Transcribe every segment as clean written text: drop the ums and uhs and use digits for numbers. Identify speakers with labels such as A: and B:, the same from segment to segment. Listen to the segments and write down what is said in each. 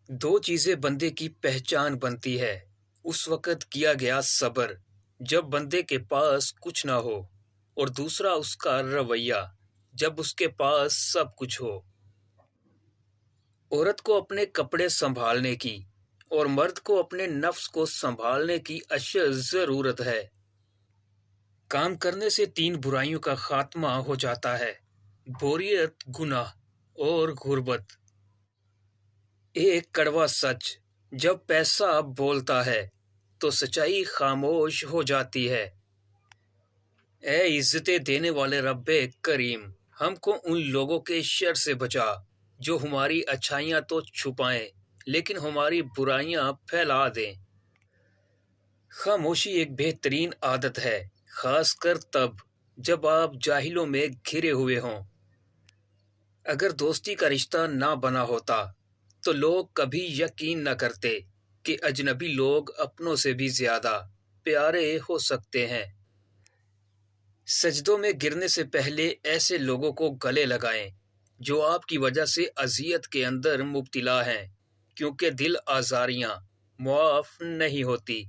A: دو چیزیں بندے کی پہچان بنتی ہے۔ اس وقت کیا گیا صبر جب بندے کے پاس کچھ نہ ہو، اور دوسرا اس کا رویہ جب اس کے پاس سب کچھ ہو۔ عورت کو اپنے کپڑے سنبھالنے کی اور مرد کو اپنے نفس کو سنبھالنے کی اشد ضرورت ہے۔ کام کرنے سے تین برائیوں کا خاتمہ ہو جاتا ہے: بوریت، گناہ اور غربت۔ ایک کڑوا سچ: جب پیسہ بولتا ہے تو سچائی خاموش ہو جاتی ہے۔ اے عزتیں دینے والے رب کریم، ہم کو ان لوگوں کے شر سے بچا جو ہماری اچھائیاں تو چھپائیں لیکن ہماری برائیاں پھیلا دیں۔ خاموشی ایک بہترین عادت ہے، خاص کر تب جب آپ جاہلوں میں گھرے ہوئے ہوں۔ اگر دوستی کا رشتہ نہ بنا ہوتا تو لوگ کبھی یقین نہ کرتے کہ اجنبی لوگ اپنوں سے بھی زیادہ پیارے ہو سکتے ہیں۔ سجدوں میں گرنے سے پہلے ایسے لوگوں کو گلے لگائیں جو آپ کی وجہ سے اذیت کے اندر مبتلا ہیں، کیونکہ دل آزاریاں معاف نہیں ہوتی۔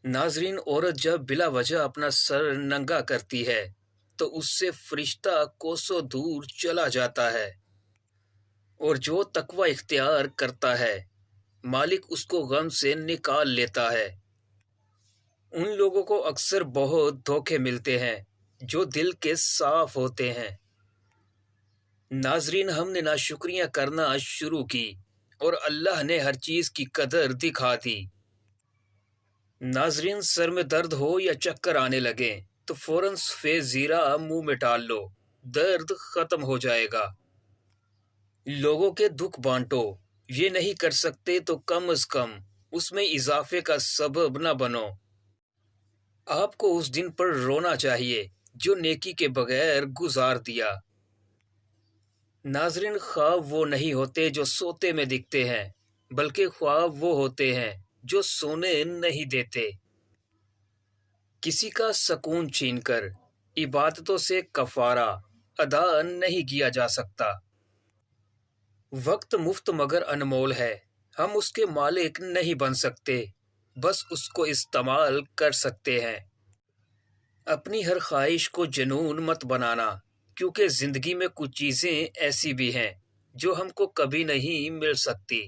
A: ناظرین، عورت جب بلا وجہ اپنا سر ننگا کرتی ہے تو اس سے فرشتہ کوسوں دور چلا جاتا ہے، اور جو تقوی اختیار کرتا ہے مالک اس کو غم سے نکال لیتا ہے۔ ان لوگوں کو اکثر بہت دھوکے ملتے ہیں جو دل کے صاف ہوتے ہیں۔ ناظرین، ہم نے ناشکریاں کرنا شروع کی اور اللہ نے ہر چیز کی قدر دکھا دی۔ ناظرین، سر میں درد ہو یا چکر آنے لگیں تو فوراً سفید زیرہ منہ میں ڈال لو، درد ختم ہو جائے گا۔ لوگوں کے دکھ بانٹو، یہ نہیں کر سکتے تو کم از کم اس میں اضافے کا سبب نہ بنو۔ آپ کو اس دن پر رونا چاہیے جو نیکی کے بغیر گزار دیا۔ ناظرین، خواب وہ نہیں ہوتے جو سوتے میں دکھتے ہیں، بلکہ خواب وہ ہوتے ہیں جو سونے نہیں دیتے۔ کسی کا سکون چھین کر عبادتوں سے کفارہ ادا نہیں کیا جا سکتا۔ وقت مفت مگر انمول ہے، ہم اس کے مالک نہیں بن سکتے، بس اس کو استعمال کر سکتے ہیں۔ اپنی ہر خواہش کو جنون مت بنانا، کیونکہ زندگی میں کچھ چیزیں ایسی بھی ہیں جو ہم کو کبھی نہیں مل سکتی۔